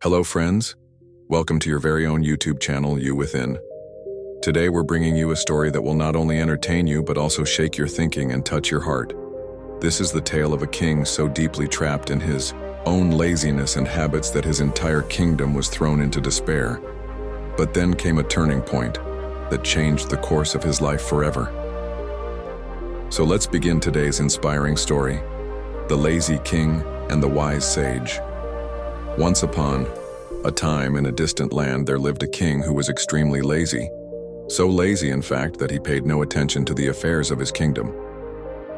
Hello friends, welcome to your very own YouTube channel, You Within. Today we're bringing you a story that will not only entertain you but also shake your thinking and touch your heart. This is the tale of a king so deeply trapped in his own laziness and habits that his entire kingdom was thrown into despair. But then came a turning point that changed the course of his life forever. So let's begin today's inspiring story, The Lazy King and the Wise Sage. Once upon a time in a distant land there lived a king who was extremely lazy. So lazy, in fact, that he paid no attention to the affairs of his kingdom.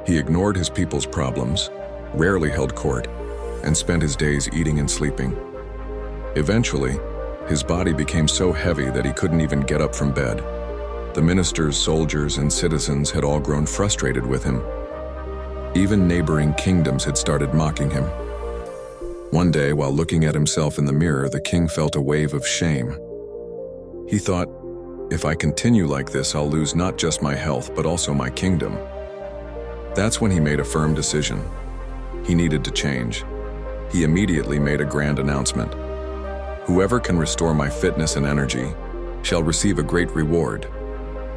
He ignored his people's problems, rarely held court, and spent his days eating and sleeping. Eventually, his body became so heavy that he couldn't even get up from bed. The ministers, soldiers, and citizens had all grown frustrated with him. Even neighboring kingdoms had started mocking him. One day, while looking at himself in the mirror, the king felt a wave of shame. He thought, if I continue like this, I'll lose not just my health, but also my kingdom. That's when he made a firm decision. He needed to change. He immediately made a grand announcement. Whoever can restore my fitness and energy shall receive a great reward.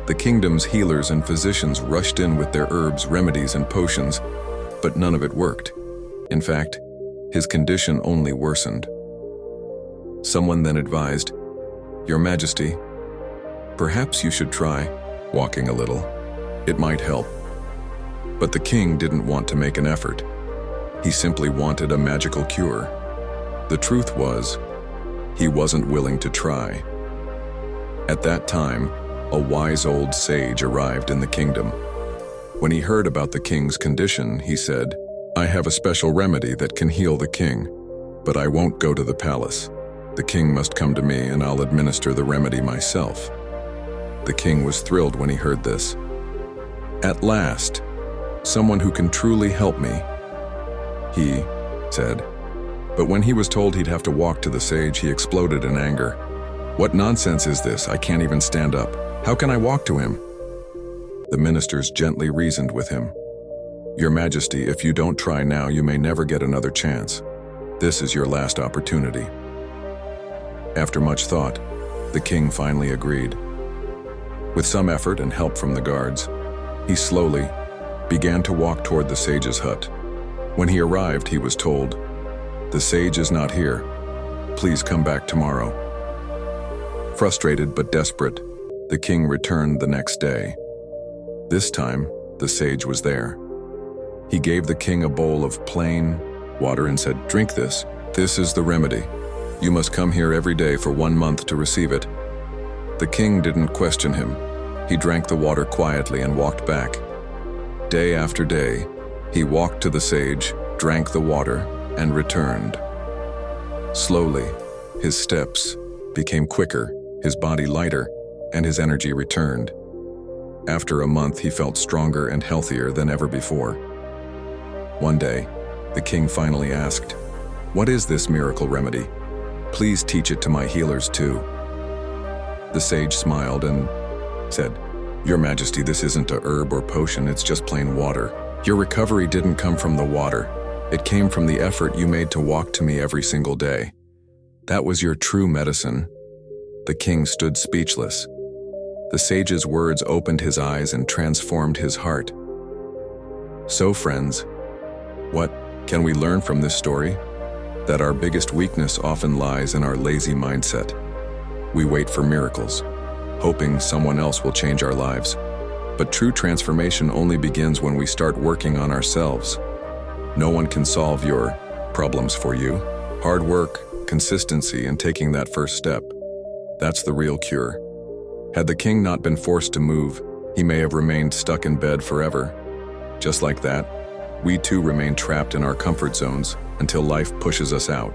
The kingdom's healers and physicians rushed in with their herbs, remedies, and potions, but none of it worked. In fact, his condition only worsened. Someone then advised, "Your Majesty, perhaps you should try walking a little. It might help." But the king didn't want to make an effort. He simply wanted a magical cure. The truth was, he wasn't willing to try. At that time, a wise old sage arrived in the kingdom. When he heard about the king's condition, he said, "I have a special remedy that can heal the king, but I won't go to the palace. The king must come to me and I'll administer the remedy myself." The king was thrilled when he heard this. "At last, someone who can truly help me," he said. But when he was told he'd have to walk to the sage, he exploded in anger. "What nonsense is this? I can't even stand up. How can I walk to him?" The ministers gently reasoned with him. "Your Majesty, if you don't try now, you may never get another chance. This is your last opportunity." After much thought, the king finally agreed. With some effort and help from the guards, he slowly began to walk toward the sage's hut. When he arrived, he was told, "The sage is not here. Please come back tomorrow." Frustrated but desperate, the king returned the next day. This time, the sage was there. He gave the king a bowl of plain water and said, "Drink this. This is the remedy. You must come here every day for 1 month to receive it." The king didn't question him. He drank the water quietly and walked back. Day after day, he walked to the sage, drank the water, and returned. Slowly, his steps became quicker, his body lighter, and his energy returned. After a month, he felt stronger and healthier than ever before. One day, the king finally asked, "What is this miracle remedy? Please teach it to my healers too." The sage smiled and said, "Your Majesty, this isn't a herb or potion, it's just plain water. Your recovery didn't come from the water. It came from the effort you made to walk to me every single day. That was your true medicine." The king stood speechless. The sage's words opened his eyes and transformed his heart. So friends, what can we learn from this story? That our biggest weakness often lies in our lazy mindset. We wait for miracles, hoping someone else will change our lives. But true transformation only begins when we start working on ourselves. No one can solve your problems for you. Hard work, consistency, and taking that first step, that's the real cure. Had the king not been forced to move, he may have remained stuck in bed forever. Just like that, we too remain trapped in our comfort zones until life pushes us out.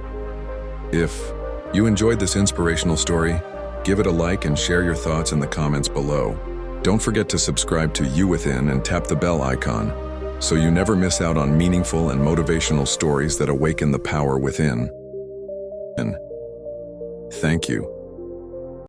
If you enjoyed this inspirational story, give it a like and share your thoughts in the comments below. Don't forget to subscribe to You Within and tap the bell icon so you never miss out on meaningful and motivational stories that awaken the power within. And thank you.